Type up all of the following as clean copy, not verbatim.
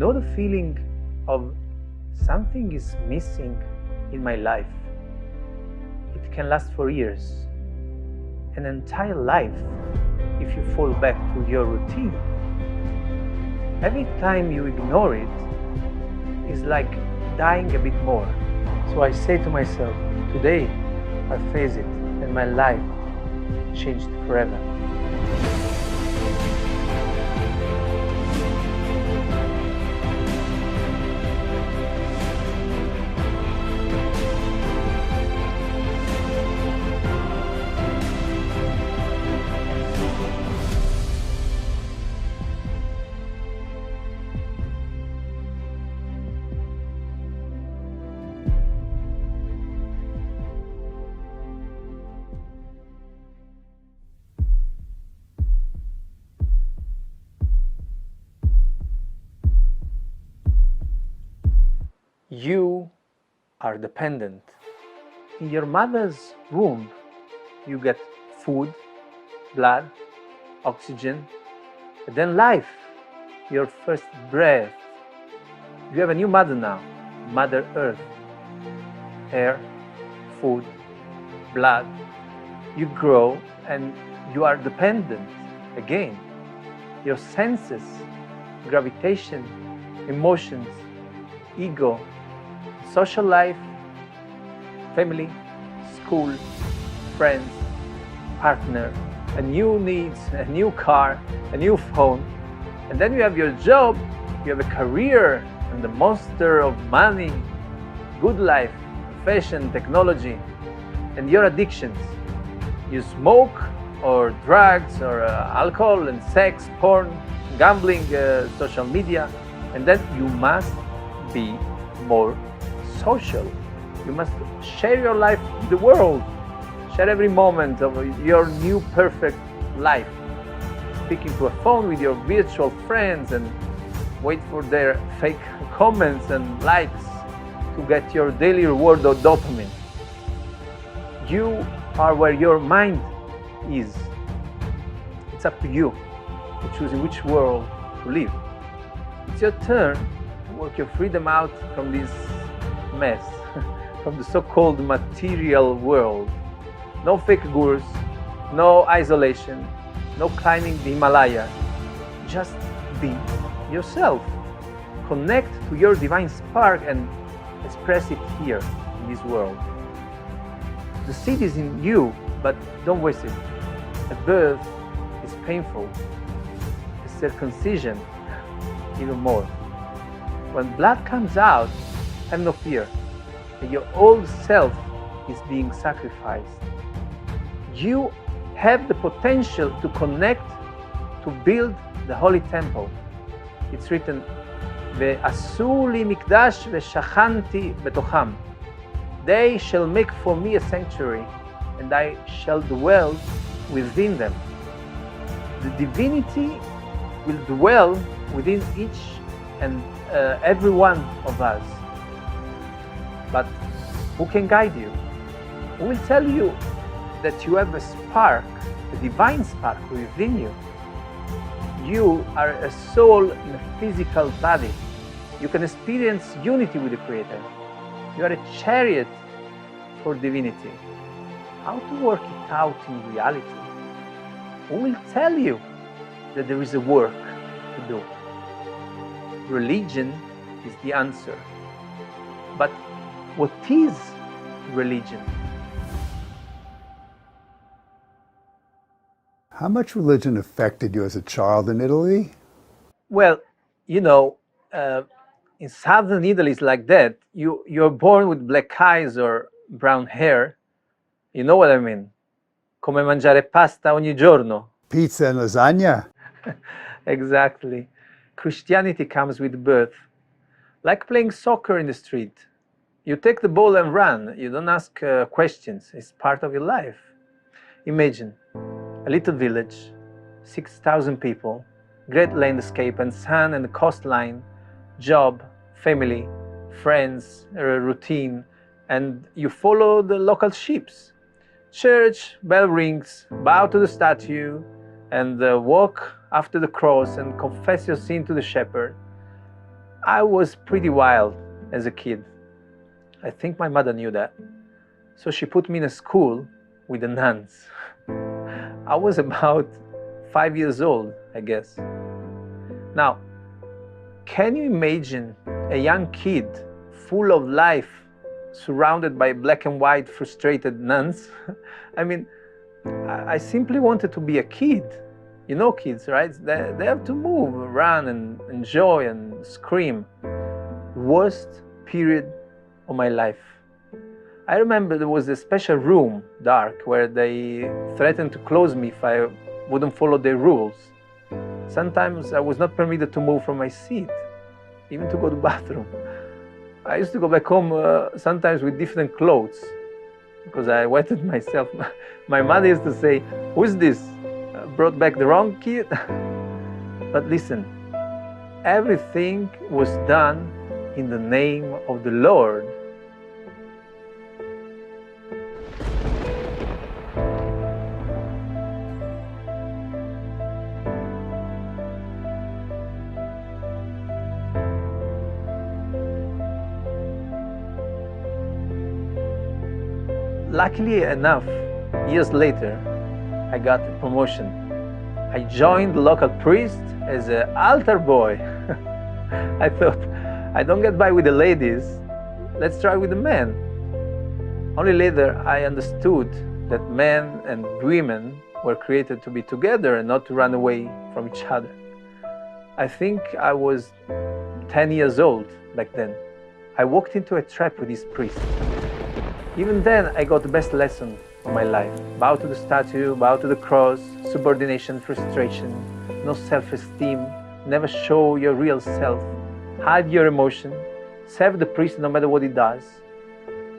know the feeling of something is missing in my life. It can last for years, an entire life, if you fall back to your routine. Every time you ignore it, it's like dying a bit more. So I say to myself, today I face it and my life changed forever. You are dependent. In your mother's womb, you get food, blood, oxygen, and then life, your first breath. You have a new mother now, Mother Earth. Air, food, blood. You grow and you are dependent again. Your senses, gravitation, emotions, ego, social life, family, school, friends, partner, a new needs, a new car, a new phone, and then you have your job, you have a career, and the monster of money, good life, fashion, technology, and your addictions. You smoke, or drugs, or alcohol, and sex, porn, gambling, social media, and then you must be more social. You must share your life with the world. Share every moment of your new perfect life. Speaking to a phone with your virtual friends and wait for their fake comments and likes to get your daily reward of dopamine. You are where your mind is. It's up to you to choose in which world to live. It's your turn to work your freedom out from this mess, from the so-called material world. No fake gurus, no isolation, no climbing the Himalayas. Just be yourself. Connect to your divine spark and express it here in this world. The seed is in you, but don't waste it. A birth is painful. A circumcision, even more. When blood comes out, have no fear. Your old self is being sacrificed. You have the potential to connect, to build the holy temple. It's written, "Ve'asu li mikdash ve'shachanti betocham." They shall make for me a sanctuary, and I shall dwell within them. The divinity will dwell within each and every one of us. But who can guide you? Who will tell you that you have a spark, a divine spark within you? You are a soul in a physical body. You can experience unity with the Creator. You are a chariot for divinity. How to work it out in reality? Who will tell you that there is a work to do? Religion is the answer. But what is religion? How much religion affected you as a child in Italy? Well, you know, in southern Italy, it's like that. You're born with black eyes or brown hair. You know what I mean? Come mangiare pasta ogni giorno. Pizza and lasagna? Exactly. Christianity comes with birth. Like playing soccer in the street. You take the ball and run. You don't ask questions. It's part of your life. Imagine a little village, 6,000 people, great landscape and sun and coastline, job, family, friends, routine, and you follow the local ships. Church, bell rings, bow to the statue, and walk after the cross and confess your sin to the shepherd. I was pretty wild as a kid. I think my mother knew that. So she put me in a school with the nuns. I was about 5 years old, I guess. Now, can you imagine a young kid full of life, surrounded by black and white frustrated nuns? I mean, I simply wanted to be a kid. You know kids, right? They have to move, run and enjoy and scream. Worst period of my life. I remember there was a special room, dark, where they threatened to close me if I wouldn't follow their rules. Sometimes I was not permitted to move from my seat, even to go to the bathroom. I used to go back home sometimes with different clothes because I wetted myself. My mother used to say, "Who's this? Brought back the wrong kid?" But listen, everything was done in the name of the Lord. Luckily enough, years later, I got a promotion. I joined the local priest as an altar boy. I thought, I don't get by with the ladies, let's try with the men. Only later I understood that men and women were created to be together and not to run away from each other. I think I was 10 years old back then. I walked into a trap with this priest. Even then, I got the best lesson of my life. Bow to the statue, bow to the cross, subordination, frustration, no self-esteem, never show your real self, hide your emotion, serve the priest no matter what he does.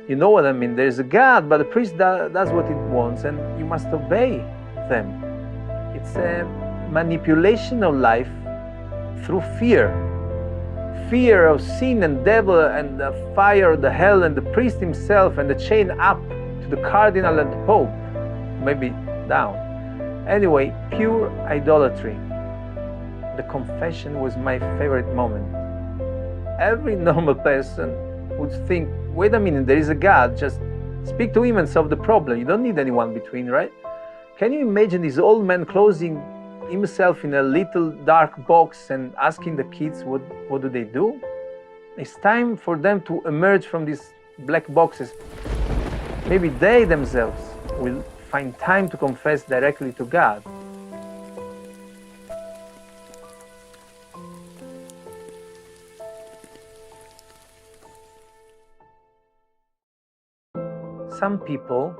You know what I mean? There is a God, but the priest does what he wants and you must obey them. It's a manipulation of life through fear. Fear of sin and devil and the fire of the hell and the priest himself and the chain up to the cardinal and the pope, maybe down. Anyway, pure idolatry. The confession was my favorite moment. Every normal person would think, wait a minute, there is a God, just speak to him and solve the problem. You don't need anyone between, right? Can you imagine this old man closing himself in a little dark box and asking the kids what do they do? It's time for them to emerge from these black boxes. Maybe they themselves will find time to confess directly to God. Some people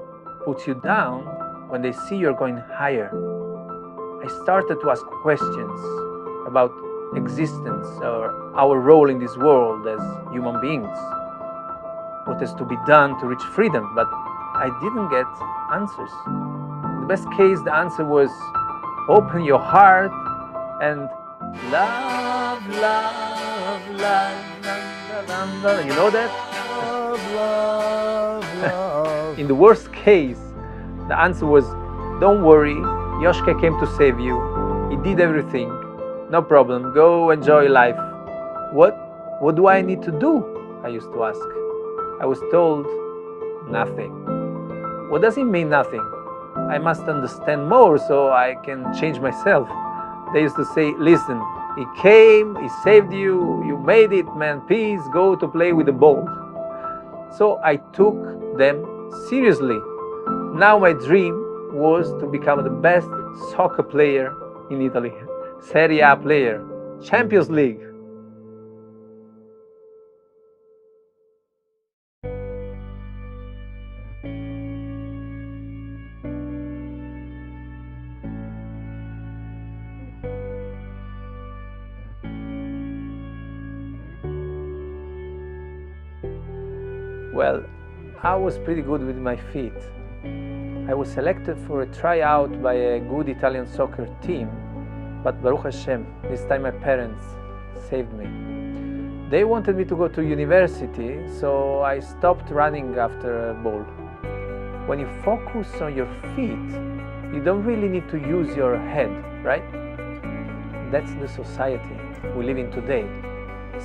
put you down when they see you're going higher. I started to ask questions about existence or our role in this world as human beings. What has to be done to reach freedom, but I didn't get answers. In the best case, the answer was open your heart and love, love, love, love, love, love. You know that? Love, love, love. In the worst case, the answer was don't worry, Yoshke came to save you. He did everything. No problem. Go enjoy life. What do I need to do? I used to ask. I was told nothing. What does it mean nothing? I must understand more so I can change myself. They used to say, listen, he came, he saved you, you made it, man, please go to play with the ball. So I took them seriously. Now my dream was to become the best soccer player in Italy, Serie A player, Champions League. Well, I was pretty good with my feet. I was selected for a tryout by a good Italian soccer team, but Baruch Hashem, this time my parents saved me. They wanted me to go to university, so I stopped running after a ball. When you focus on your feet, you don't really need to use your head, right? That's the society we live in today.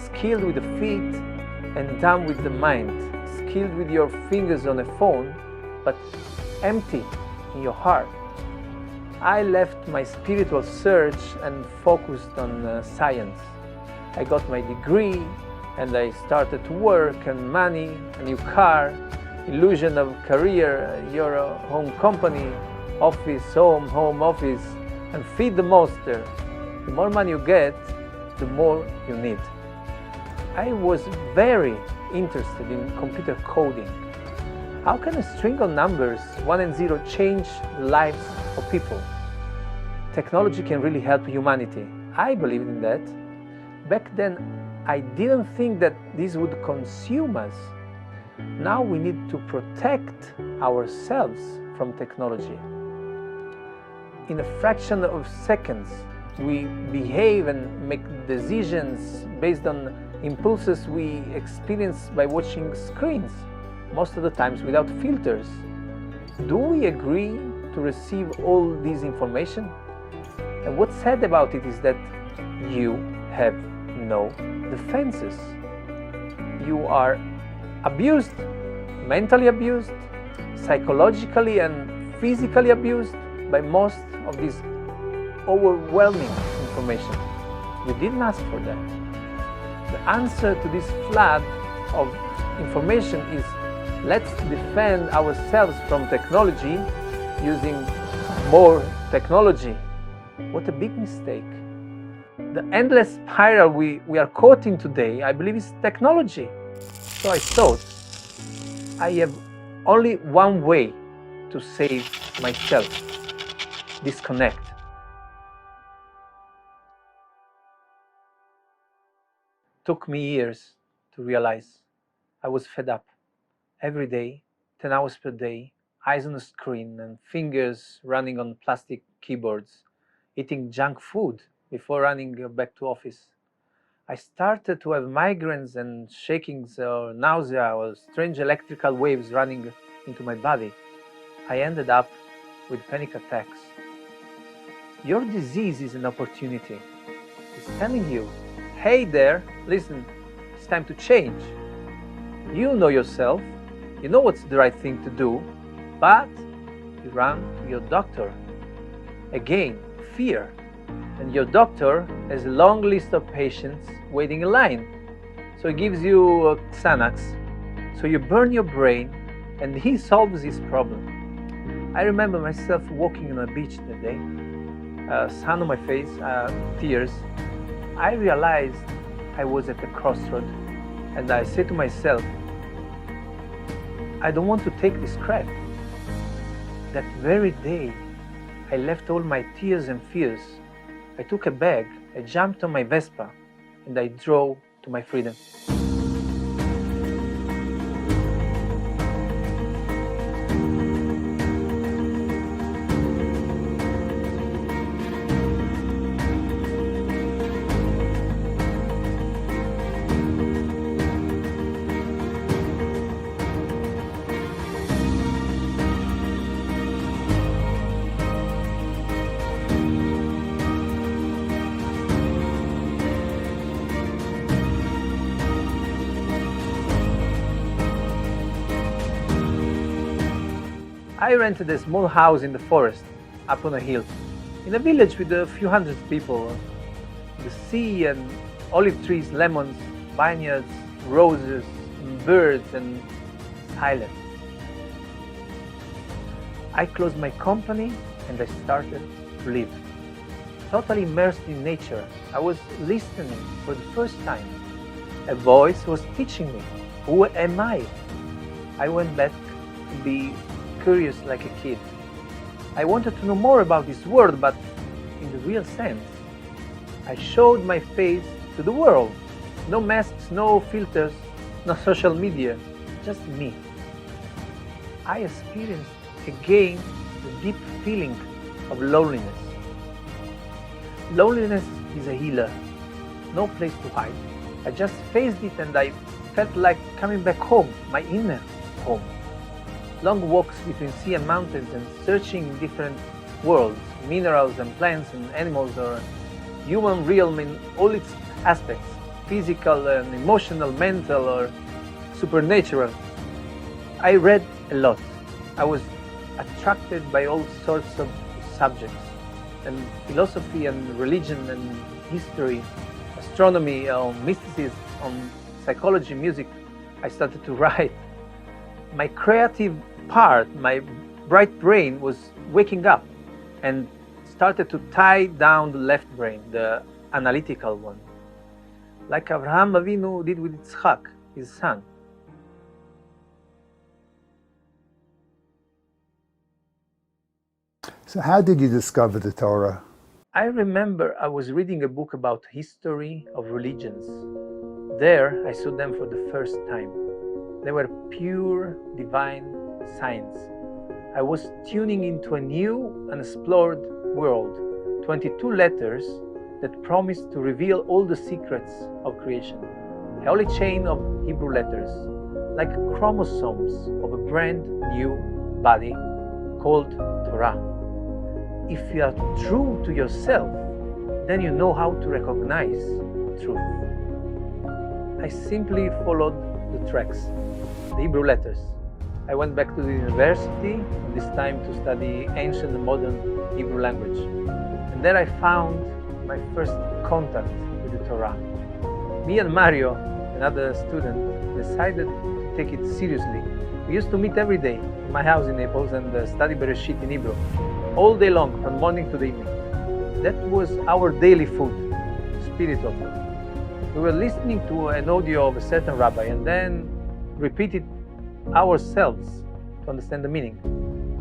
skilled with the feet and dumb with the mind, skilled with your fingers on a phone, but empty in your heart. I left my spiritual search and focused on science. I got my degree and I started to work and money, a new car, illusion of career, your home company, office, home office, and feed the monster. The more money you get, the more you need. I was very interested in computer coding. How can a string of numbers, 1 and 0, change the lives of people? Technology can really help humanity. I believed in that. Back then, I didn't think that this would consume us. Now we need to protect ourselves from technology. In a fraction of seconds, we behave and make decisions based on impulses we experience by watching screens, most of the times without filters. Do we agree to receive all this information? And what's sad about it is that you have no defenses. You are abused, mentally abused, psychologically and physically abused by most of this overwhelming information. You didn't ask for that. The answer to this flood of information is, let's defend ourselves from technology using more technology. What a big mistake. The endless spiral we are caught in today, I believe, is technology. So I thought, I have only one way to save myself: disconnect. Took me years to realize I was fed up. Every day, 10 hours per day, eyes on the screen and fingers running on plastic keyboards, eating junk food before running back to office. I started to have migraines and shakings or nausea or strange electrical waves running into my body. I ended up with panic attacks. Your disease is an opportunity. It's telling you, hey there, listen, it's time to change. You know yourself, you know what's the right thing to do, but you run to your doctor. Again, fear. And your doctor has a long list of patients waiting in line. So he gives you Xanax. So you burn your brain and he solves this problem. I remember myself walking on a beach that day, sun on my face, tears. I realized I was at a crossroad and I said to myself, I don't want to take this crap. That very day, I left all my tears and fears. I took a bag, I jumped on my Vespa, and I drove to my freedom. I rented a small house in the forest, up on a hill, in a village with a few hundred people. The sea and olive trees, lemons, vineyards, roses, birds, and silence. I closed my company and I started to live. Totally immersed in nature, I was listening for the first time. A voice was teaching me, who am I? I went back to be curious like a kid. I wanted to know more about this world, but in the real sense. I showed my face to the world. No masks, no filters, no social media, just me. I experienced again the deep feeling of loneliness. Loneliness is a healer, no place to hide. I just faced it and I felt like coming back home, my inner home. Long walks between sea and mountains and searching different worlds, minerals and plants and animals, or human realm in all its aspects. physical and emotional, mental or supernatural. I read a lot. I was attracted by all sorts of subjects, and philosophy and religion and history, astronomy, mysticism, psychology, music. I started to write. My creative part, my bright brain was waking up and started to tie down the left brain, the analytical one, like Avraham Avinu did with Yitzchak, his son. So how did you discover the Torah? I remember I was reading a book about history of religions. There I saw them for the first time. They were pure divine science. I was tuning into a new, unexplored world, 22 letters that promised to reveal all the secrets of creation. A holy chain of Hebrew letters, like chromosomes of a brand new body called Torah. If you are true to yourself, then you know how to recognize truth. I simply followed the tracks, the Hebrew letters. I went back to the university, this time to study ancient and modern Hebrew language. And there I found my first contact with the Torah. Me and Mario, another student, decided to take it seriously. We used to meet every day in my house in Naples and study Bereshit in Hebrew, all day long, from morning to the evening. That was our daily food, spiritual food. We were listening to an audio of a certain rabbi and then repeat it ourselves to understand the meaning.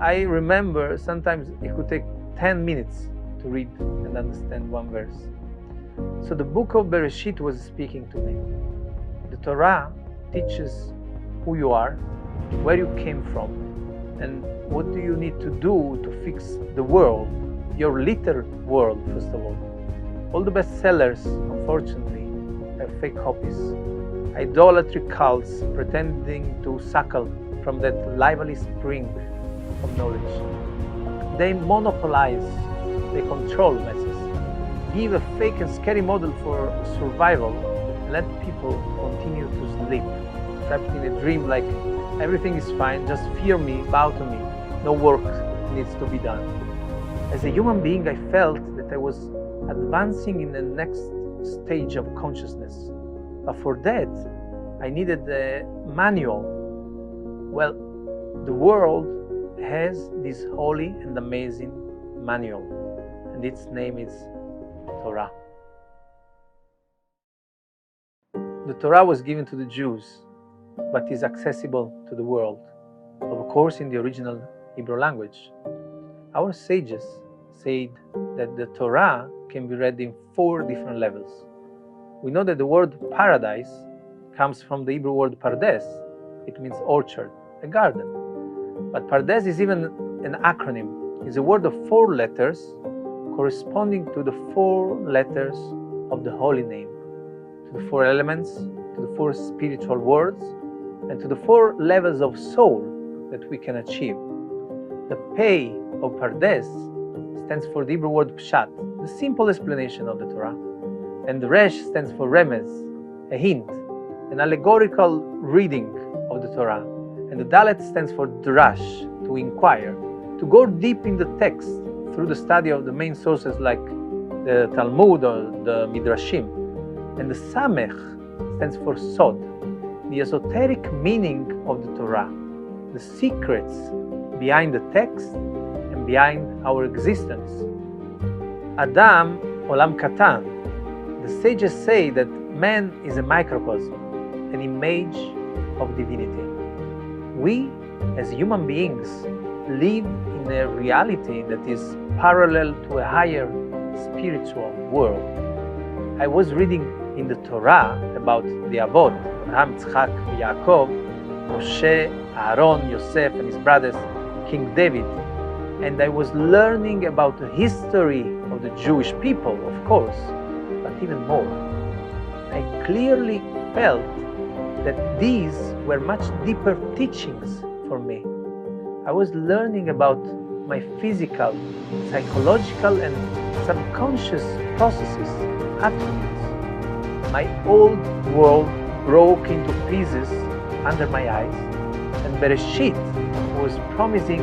I remember sometimes it could take 10 minutes to read and understand one verse. So the book of Bereshit was speaking to me. The Torah teaches who you are, where you came from, and what do you need to do to fix the world, your little world, first of all. All the bestsellers, unfortunately, are fake copies. Idolatry cults pretending to suckle from that lively spring of knowledge. They monopolize, they control masses, give a fake and scary model for survival, and let people continue to sleep, trapped in a dream like everything is fine, just fear me, bow to me, no work needs to be done. As a human being, I felt that I was advancing in the next stage of consciousness. But for that, I needed a manual. Well, the world has this holy and amazing manual, and its name is Torah. The Torah was given to the Jews, but is accessible to the world, of course in the original Hebrew language. Our sages said that the Torah can be read in 4 different levels. We know that the word paradise comes from the Hebrew word pardes. It means orchard, a garden. But pardes is even an acronym. It's a word of 4 letters corresponding to the 4 letters of the holy name, to the 4 elements, to the 4 spiritual words, and to the 4 levels of soul that we can achieve. The pei of pardes stands for the Hebrew word pshat, the simple explanation of the Torah. And the resh stands for remez, a hint, an allegorical reading of the Torah. And the dalet stands for drash, to inquire, to go deep in the text through the study of the main sources like the Talmud or the Midrashim. And the samech stands for sod, the esoteric meaning of the Torah, the secrets behind the text and behind our existence. Adam olam katan. The sages say that man is a microcosm, an image of divinity. We, as human beings, live in a reality that is parallel to a higher spiritual world. I was reading in the Torah about the Avot, Abraham, Yitzchak, Yaakov, Moshe, Aaron, Yosef, and his brothers, King David, and I was learning about the history of the Jewish people, of course, but even more. I clearly felt that these were much deeper teachings for me. I was learning about my physical, psychological, and subconscious processes, attributes. My old world broke into pieces under my eyes, and Bereshit was promising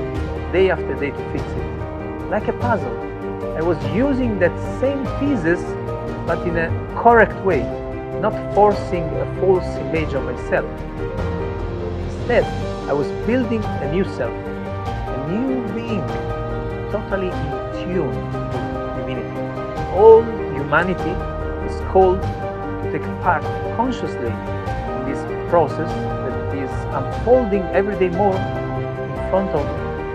day after day to fix it. Like a puzzle, I was using that same pieces, but in a correct way, not forcing a false image of myself. Instead, I was building a new self, a new being, totally in tune with divinity. All humanity is called to take part consciously in this process that is unfolding every day more in front of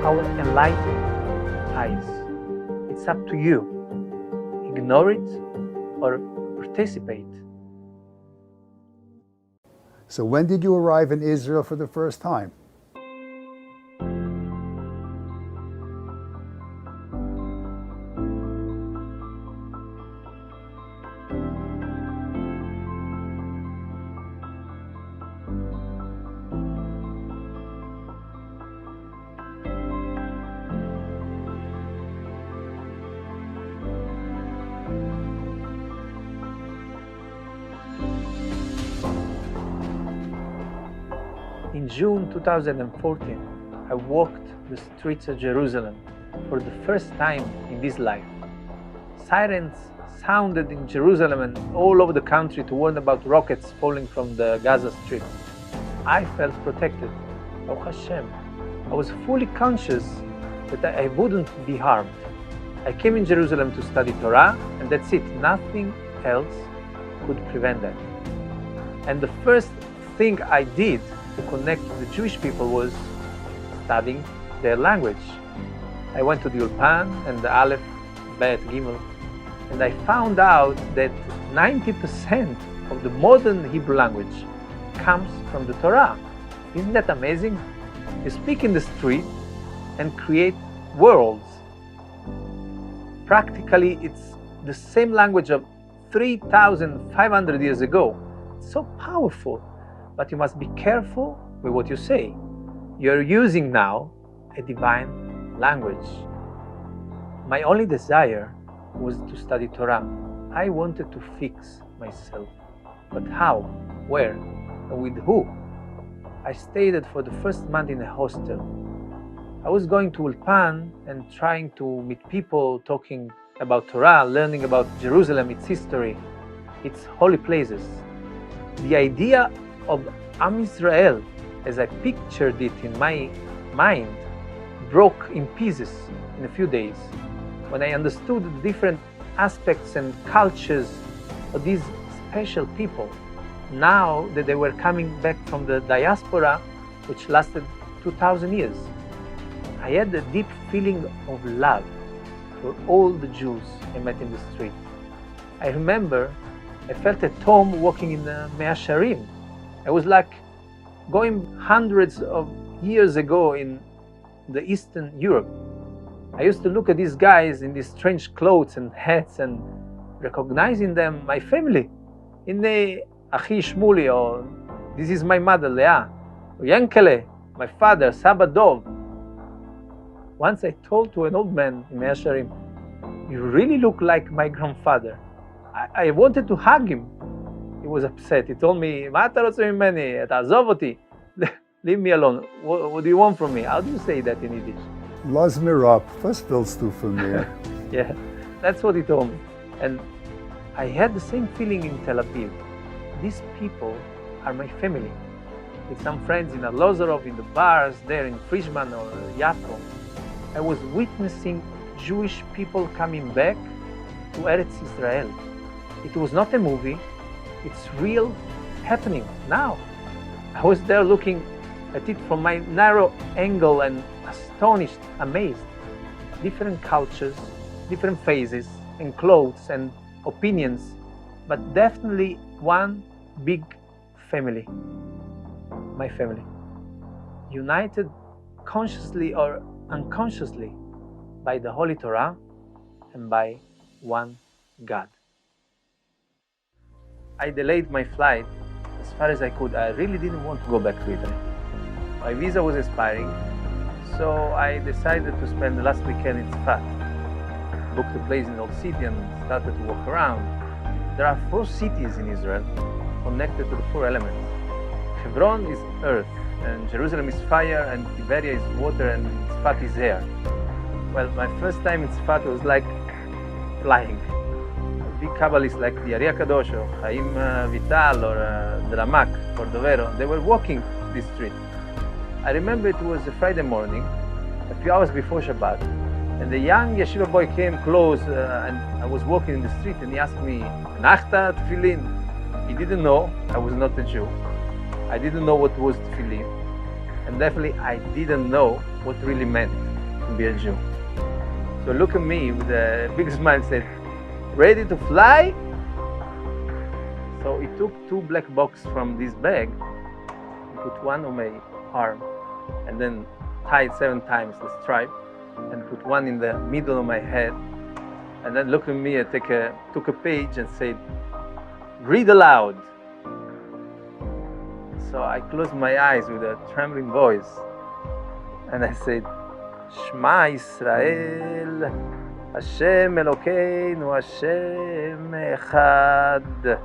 our enlightened eyes. It's up to you. Ignore it or participate. So when did you arrive in Israel for the first time? In June 2014, I walked the streets of Jerusalem for the first time in this life. Sirens sounded in Jerusalem and all over the country to warn about rockets falling from the Gaza Strip. I felt protected. Baruch Hashem. I was fully conscious that I wouldn't be harmed. I came in Jerusalem to study Torah, and that's it. Nothing else could prevent that. And the first thing I did to connect with the Jewish people was studying their language. I went to the Ulpan and the Aleph, Bet, Gimel, and I found out that 90% of the modern Hebrew language comes from the Torah. Isn't that amazing? You speak in the street and create worlds. Practically, it's the same language of 3,500 years ago. It's so powerful. But you must be careful with what you say. You're using now a divine language. My only desire was to study Torah. I wanted to fix myself. But how? Where? And with who? I stayed for the first month in a hostel. I was going to Ulpan and trying to meet people, talking about Torah, learning about Jerusalem, its history, its holy places. The idea of Am Israel, as I pictured it in my mind, broke in pieces in a few days when I understood the different aspects and cultures of these special people. Now that they were coming back from the diaspora, which lasted 2,000 years, I had a deep feeling of love for all the Jews I met in the street. I remember I felt at home walking in the Mea Shearim. I was like going hundreds of years ago in the Eastern Europe. I used to look at these guys in these strange clothes and hats and recognizing them, my family. In the Achi Shmuli, or this is my mother, Leah, or Yankele, my father, Saba Dov. Once I told to an old man in Mea Shearim, "You really look like my grandfather." I wanted to hug him. He was upset. He told me, "מה אתה רוצה ממני? תעזוב אותי. Leave me alone. What do you want from me?" How do you say that in Yiddish? Lass mir ab, was willst du von mir? Yeah, that's what he told me. And I had the same feeling in Tel Aviv. These people are my family. With some friends in Arlozorov, in the bars there in Frischman or Yafo, I was witnessing Jewish people coming back to Eretz Israel. It was not a movie, it's real happening now. I was there looking at it from my narrow angle and astonished, amazed. Different cultures, different faces and clothes and opinions, but definitely one big family. My family. United consciously or unconsciously by the Holy Torah and by one God. I delayed my flight as far as I could. I really didn't want to go back to Italy. My visa was expiring, so I decided to spend the last weekend in Tzfat. Booked a place in the old city and started to walk around. There are 4 cities in Israel connected to the 4 elements. Hebron is earth, and Jerusalem is fire, and Tiberias is water, and Tzfat is air. Well, my first time in Tzfat was like flying. Big Kabbalists like the ORIA Kadosh or Chaim Vital or the Ramak or Dovero, they were walking this street. I remember it was a Friday morning, a few hours before Shabbat, and the young yeshiva boy came close and I was walking in the street and he asked me, Nachta tefillin? He didn't know I was not a Jew. I didn't know what was tefillin. And definitely I didn't know what really meant to be a Jew. So look at me with a big smile and said, ready to fly? So he took 2 black boxes from this bag, and put one on my arm, and then tied 7 times the stripe, and put one in the middle of my head, and then looked at me and took a page and said, read aloud. So I closed my eyes with a trembling voice, and I said, Shema Yisrael, Hashem Elokeinu, Hashem Echad.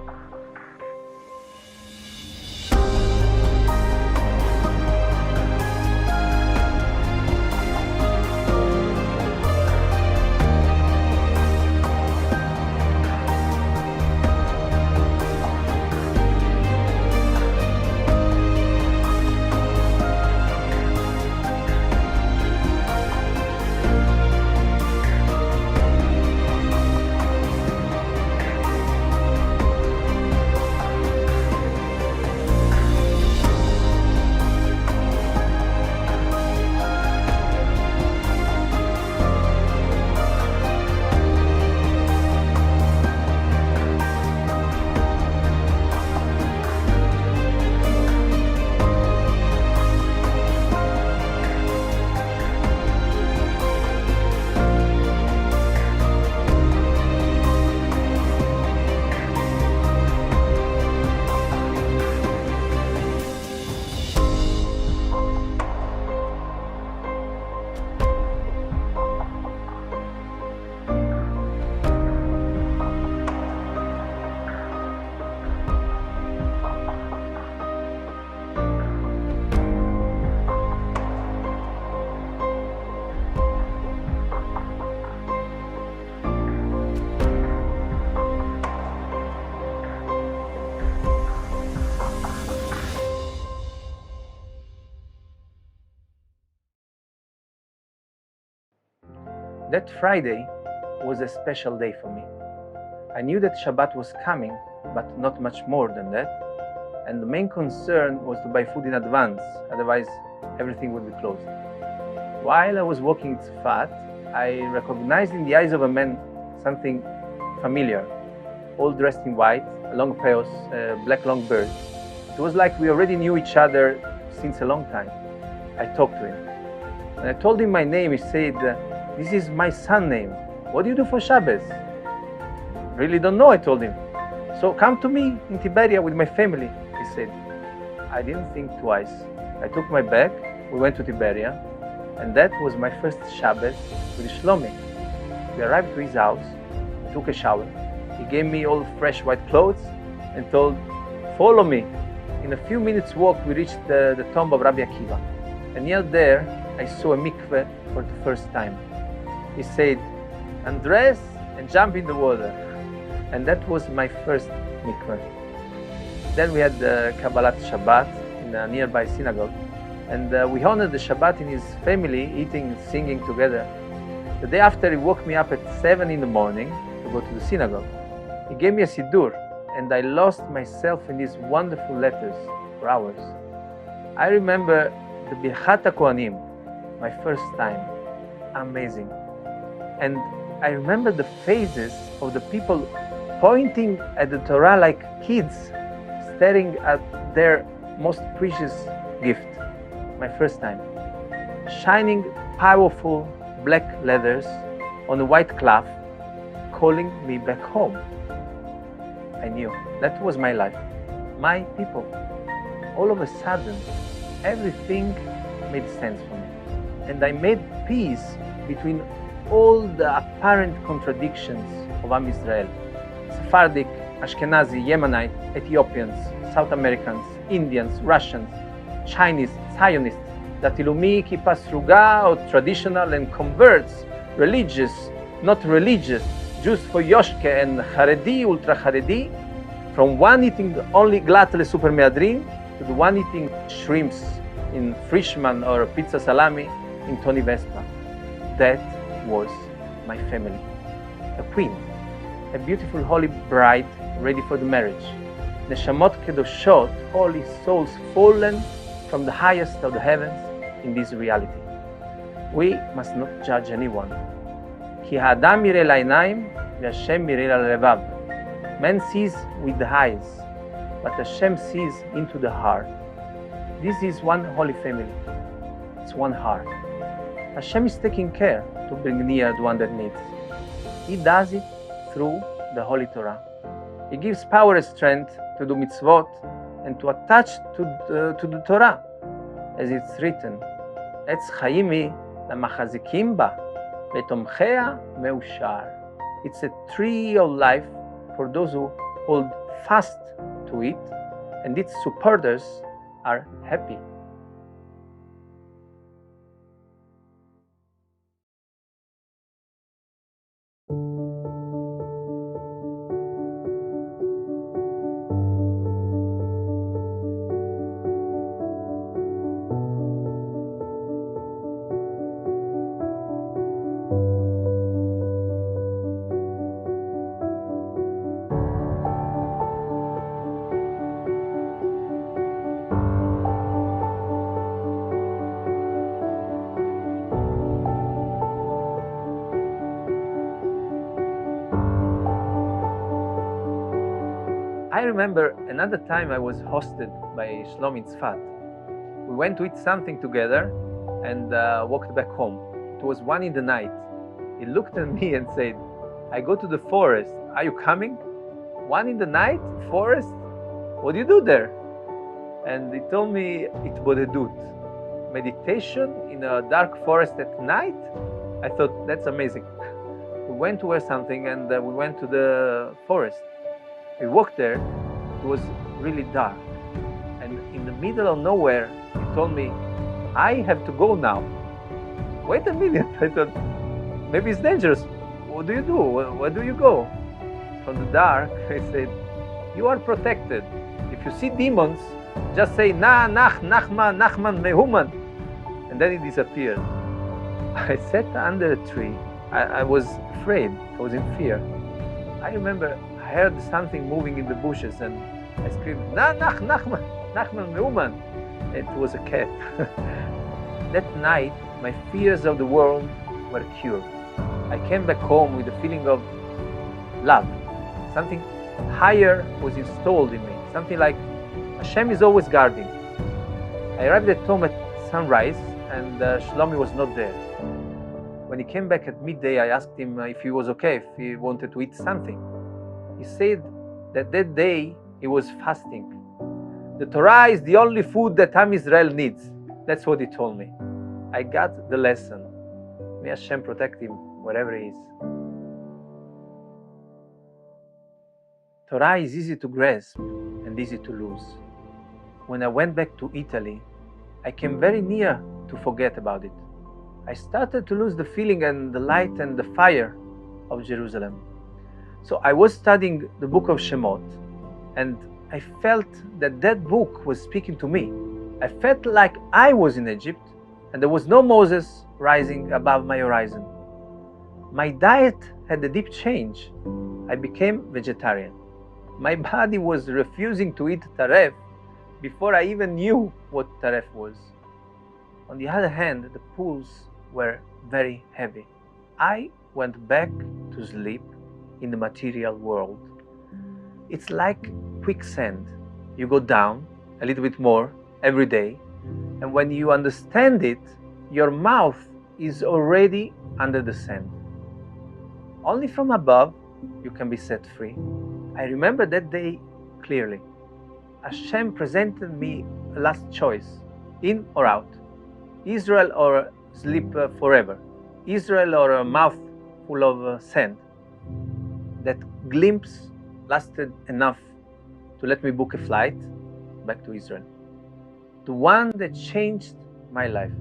That Friday was a special day for me. I knew that Shabbat was coming, but not much more than that. And the main concern was to buy food in advance, otherwise everything would be closed. While I was walking in Tzfat, I recognized in the eyes of a man something familiar. All dressed in white, long peos, black long beard. It was like we already knew each other since a long time. I talked to him. When I told him my name, he said, this is my son's name. What do you do for Shabbos? Really don't know, I told him. So come to me in Tiberia with my family, he said. I didn't think twice. I took my bag, we went to Tiberia, and that was my first Shabbos with Shlomi. We arrived to his house, took a shower. He gave me all fresh white clothes and told, follow me. In a few minutes walk, we reached the tomb of Rabbi Akiva. And near there, I saw a mikveh for the first time. He said, undress and jump in the water. And that was my first mikveh. Then we had the Kabbalat Shabbat in a nearby synagogue. And we honored the Shabbat in his family, eating and singing together. The day after, he woke me up at 7 in the morning to go to the synagogue. He gave me a siddur, and I lost myself in these wonderful letters for hours. I remember the Birchat HaKohanim, my first time. Amazing. And I remember the faces of the people pointing at the Torah like kids, staring at their most precious gift. My first time. Shining, powerful black leathers on a white cloth, calling me back home. I knew that was my life, my people. All of a sudden, everything made sense for me. And I made peace between all the apparent contradictions of Am Israel. Sephardic, Ashkenazi, Yemenite, Ethiopians, South Americans, Indians, Russians, Chinese, Zionists, Datilumi, Kippa Sruga, or traditional and converts, religious, not religious, Jews for Yoshke and Haredi, Ultra Haredi, from one eating only glatle super meadrin to the one eating shrimps in Frischmann or pizza salami in Tony Vespa. That was my family. A queen, a beautiful holy bride ready for the marriage. Neshamot Kedoshot, holy souls fallen from the highest of the heavens in this reality. We must not judge anyone. Ki ha'adam yireh la'inayim ve'Hashem yireh la'levav. Man sees with the eyes, but Hashem sees into the heart. This is one holy family. It's one heart. Hashem is taking care to bring near the one that needs. He does it through the Holy Torah. He gives power and strength to do mitzvot and to attach to the Torah, as it's written. Etz chaimi lamachazikim ba, letomchea meushar. It's a tree of life for those who hold fast to it, and its supporters are happy. I remember another time I was hosted by Shlomi in Tzfat. We went to eat something together and walked back home. It was 1 in the night. He looked at me and said, I go to the forest. Are you coming? 1 in the night? Forest? What do you do there? And he told me, Itbodedut. Meditation in a dark forest at night? I thought, that's amazing. We went to wear something and we went to the forest. We walked there, it was really dark. And in the middle of nowhere, he told me, I have to go now. Wait a minute, I thought, maybe it's dangerous. What do you do? Where do you go? From the dark, he said, you are protected. If you see demons, just say, Nachman, Mehuman. And then he disappeared. I sat under a tree. I was afraid, I was in fear. I remember I heard something moving in the bushes and I screamed, Nachman, Mehuman. It was a cat. That night, my fears of the world were cured. I came back home with a feeling of love. Something higher was installed in me. Something like Hashem is always guarding. I arrived at home at sunrise and Shlomi was not there. When he came back at midday, I asked him if he was okay, if he wanted to eat something. He said that day he was fasting. The Torah is the only food that Am Israel needs. That's what he told me. I got the lesson. May Hashem protect him wherever he is. Torah is easy to grasp and easy to lose. When I went back to Italy, I came very near to forget about it. I started to lose the feeling and the light and the fire of Jerusalem. So I was studying the book of Shemot, and I felt that that book was speaking to me. I felt like I was in Egypt, and there was no Moses rising above my horizon. My diet had a deep change. I became vegetarian. My body was refusing to eat taref before I even knew what taref was. On the other hand, the pools were very heavy. I went back to sleep in the material world. It's like quicksand. You go down a little bit more every day, and when you understand it, your mouth is already under the sand. Only from above you can be set free. I remember that day clearly. Hashem presented me a last choice, in or out. Israel or sleep forever. Israel or a mouth full of sand. That glimpse lasted enough to let me book a flight back to Israel. The one that changed my life.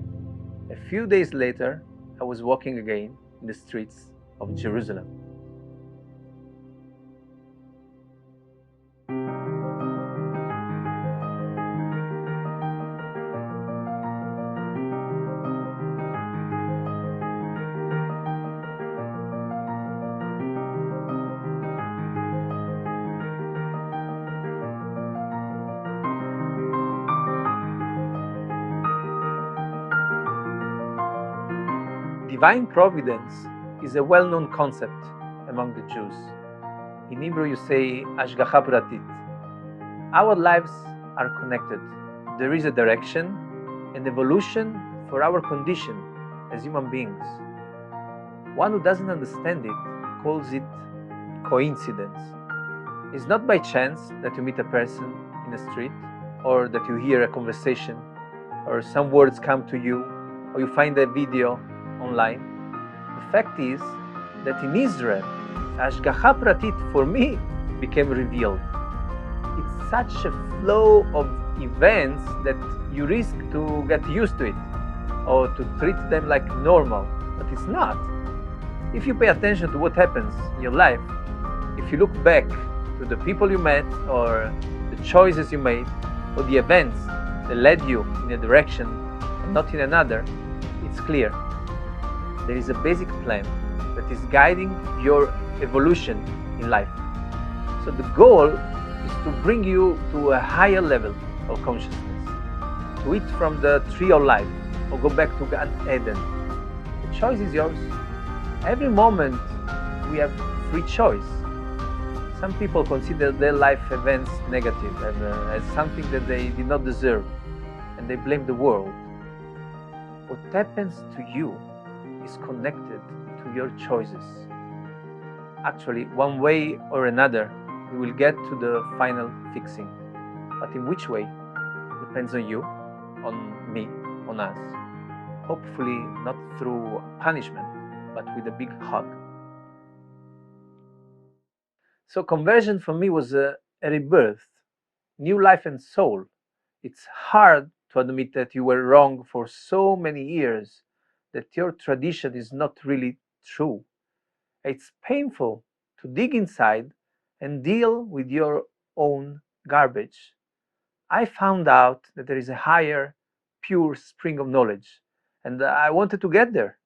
A few days later, I was walking again in the streets of Jerusalem. Divine providence is a well-known concept among the Jews. In Hebrew you say Ashgacha Pratit. Our lives are connected. There is a direction, an evolution for our condition as human beings. One who doesn't understand it calls it coincidence. It's not by chance that you meet a person in the street, or that you hear a conversation, or some words come to you, or you find a video online. The fact is that in Israel, Ashgacha Pratit for me became revealed. It's such a flow of events that you risk to get used to it or to treat them like normal, but it's not. If you pay attention to what happens in your life, if you look back to the people you met or the choices you made or the events that led you in a direction and not in another, it's clear. There is a basic plan that is guiding your evolution in life. So the goal is to bring you to a higher level of consciousness, to eat from the tree of life, or go back to Gan Eden. The choice is yours. Every moment we have free choice. Some people consider their life events negative, as something that they did not deserve, and they blame the world. What happens to you is connected to your choices. Actually, one way or another, we will get to the final fixing. But in which way? Depends on you, on me, on us. Hopefully not through punishment, but with a big hug. So conversion for me was a rebirth, new life and soul. It's hard to admit that you were wrong for so many years, that your tradition is not really true. It's painful to dig inside and deal with your own garbage. I found out that there is a higher, pure spring of knowledge, and I wanted to get there.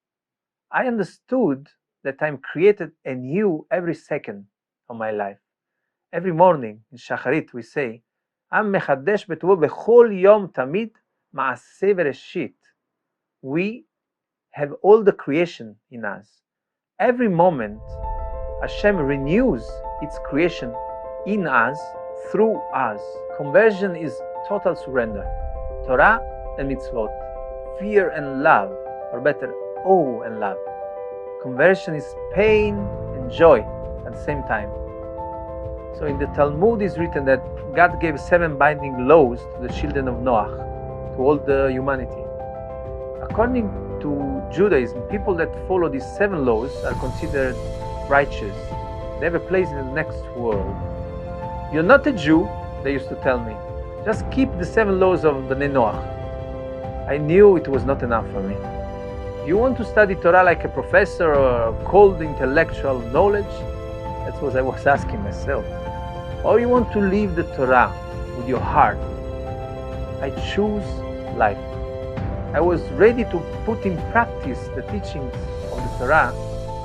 I understood that I'm created anew every second of my life. Every morning in Shacharit we say, Am mechadesh betuvo bechol yom tamid ma'aseh v'reshit. We have all the creation in us. Every moment, Hashem renews its creation in us, through us. Conversion is total surrender. Torah and mitzvot, fear and love, or better, awe and love. Conversion is pain and joy at the same time. So in the Talmud is written that God gave 7 binding laws to the children of Noach, to all the humanity. According to Judaism, people that follow these 7 laws are considered righteous. They have a place in the next world. You're not a Jew, they used to tell me. Just keep the 7 laws of Bnei Noach. I knew it was not enough for me. You want to study Torah like a professor or cold intellectual knowledge? That's what I was asking myself. Or you want to live the Torah with your heart? I choose life. I was ready to put in practice the teachings of the Torah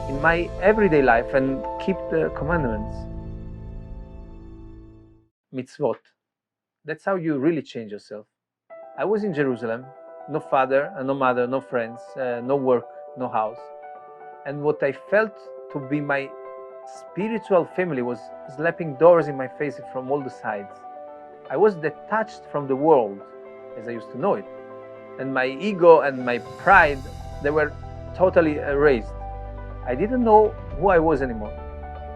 in my everyday life and keep the commandments. Mitzvot. That's how you really change yourself. I was in Jerusalem, no father, no mother, no friends, no work, no house. And what I felt to be my spiritual family was slapping doors in my face from all the sides. I was detached from the world as I used to know it. And my ego and my pride, they were totally erased. I didn't know who I was anymore.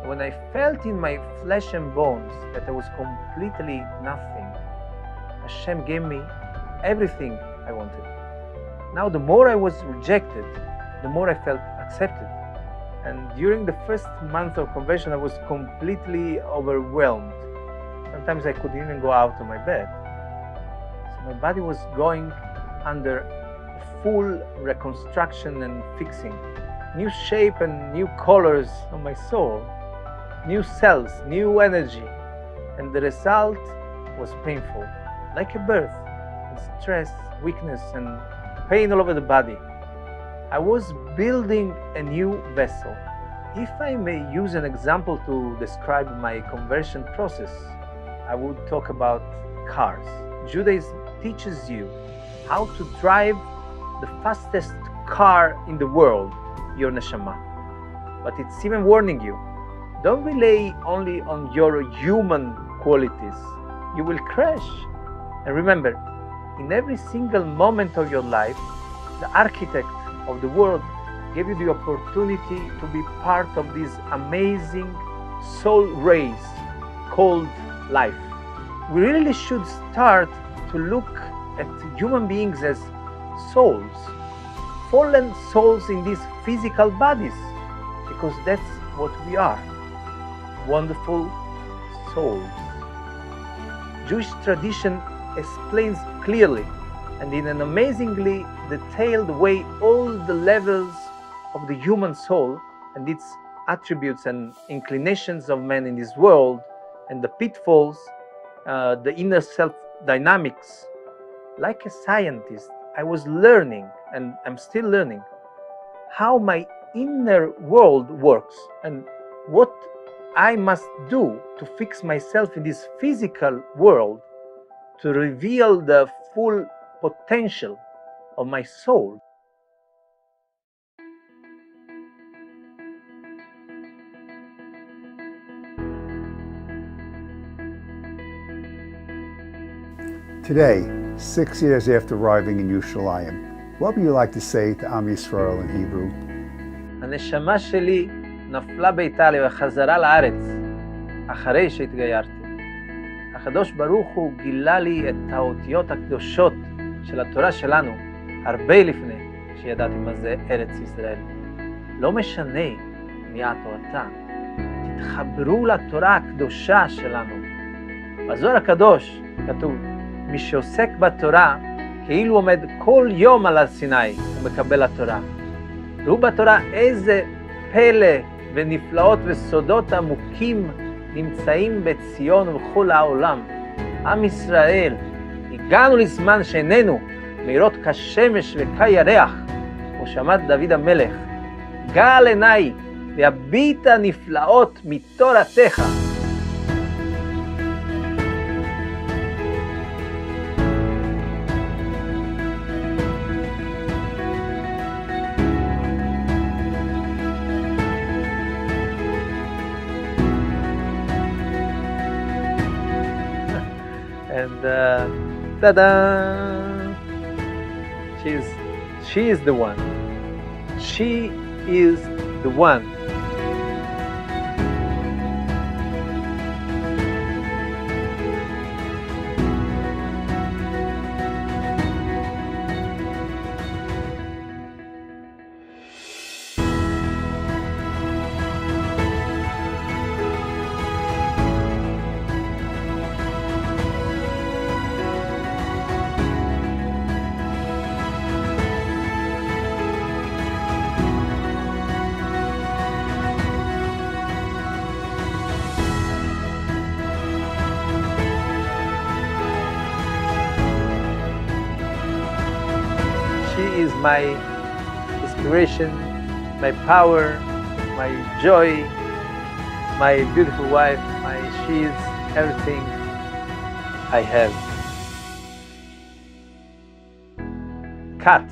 When I felt in my flesh and bones that I was completely nothing, Hashem gave me everything I wanted. Now the more I was rejected, the more I felt accepted. And during the first month of conversion, I was completely overwhelmed. Sometimes I couldn't even go out of my bed. So my body was going under a full reconstruction and fixing. New shape and new colors on my soul. New cells, new energy. And the result was painful, like a birth, and stress, weakness, and pain all over the body. I was building a new vessel. If I may use an example to describe my conversion process, I would talk about cars. Judaism teaches you how to drive the fastest car in the world, your neshama. But it's even warning you, don't rely only on your human qualities. You will crash. And remember, in every single moment of your life, the architect of the world gave you the opportunity to be part of this amazing soul race called life. We really should start to look at human beings as souls, fallen souls in these physical bodies, because that's what we are, wonderful souls. Jewish tradition explains clearly and in an amazingly detailed way all the levels of the human soul and its attributes and inclinations of man in this world, and the pitfalls, the inner self dynamics. Like a scientist, I was learning, and I'm still learning, how my inner world works and what I must do to fix myself in this physical world to reveal the full potential of my soul. Today, 6 years after arriving in Yerushalayim, what would you like to say to Am Yisrael in Hebrew? הנשמה שלי נפלה באיטליה וחזרה לארץ אחרי שהתגיירתי. הקדוש ברוך הוא גילה לי את האותיות הקדושות של התורה שלנו הרבה לפני שידעתי מה זה ארץ ישראל. לא משנה מי את או אתה, תתחברו לתורה הקדושה שלנו. בזוהר הקדוש כתוב, מי שעוסק בתורה כאילו עומד כל יום על הר סיני ומקבל התורה. ראו בתורה איזה פלא ונפלאות וסודות עמוקים נמצאים בציון ובכל העולם. עם ישראל, הגענו לזמן שאיננו מאירות כשמש וכירח, כמו שאמר דוד המלך, גל עיניי והביט הנפלאות מתורתך. And ta-da! She is the one. She is the one. She is my inspiration, my power, my joy, my beautiful wife. She is everything I have. Cut.